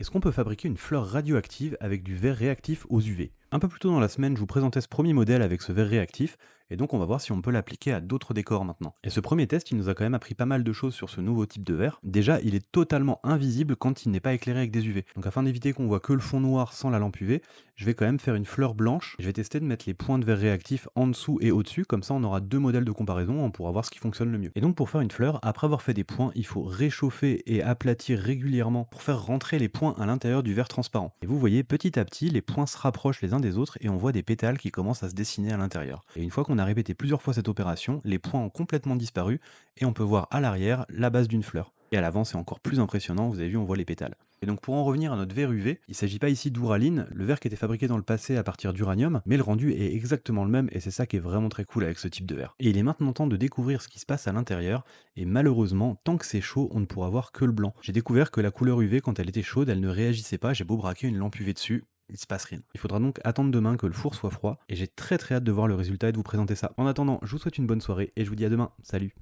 Est-ce qu'on peut fabriquer une fleur radioactive avec du verre réactif aux UV? Un peu plus tôt dans la semaine, je vous présentais ce premier modèle avec ce verre réactif, et donc on va voir si on peut l'appliquer à d'autres décors maintenant. Et ce premier test, il nous a quand même appris pas mal de choses sur ce nouveau type de verre. Déjà, il est totalement invisible quand il n'est pas éclairé avec des UV. Donc afin d'éviter qu'on voit que le fond noir sans la lampe UV, je vais quand même faire une fleur blanche. Je vais tester de mettre les points de verre réactif en dessous et au-dessus, comme ça on aura deux modèles de comparaison, on pourra voir ce qui fonctionne le mieux. Et donc pour faire une fleur, après avoir fait des points, il faut réchauffer et aplatir régulièrement pour faire rentrer les points à l'intérieur du verre transparent. Et vous voyez, petit à petit, les points se rapprochent les uns des autres et on voit des pétales qui commencent à se dessiner à l'intérieur. Et une fois qu'on a répété plusieurs fois cette opération, les points ont complètement disparu et on peut voir à l'arrière la base d'une fleur. Et à l'avant, c'est encore plus impressionnant, vous avez vu, on voit les pétales. Et donc pour en revenir à notre verre UV, il ne s'agit pas ici d'Ouraline, le verre qui était fabriqué dans le passé à partir d'uranium, mais le rendu est exactement le même et c'est ça qui est vraiment très cool avec ce type de verre. Et il est maintenant temps de découvrir ce qui se passe à l'intérieur, et malheureusement, tant que c'est chaud, on ne pourra voir que le blanc. J'ai découvert que la couleur UV, quand elle était chaude, elle ne réagissait pas, j'ai beau braquer une lampe UV dessus, il se passe rien. Il faudra donc attendre demain que le four soit froid, et j'ai très hâte de voir le résultat et de vous présenter ça. En attendant, je vous souhaite une bonne soirée, et je vous dis à demain. Salut!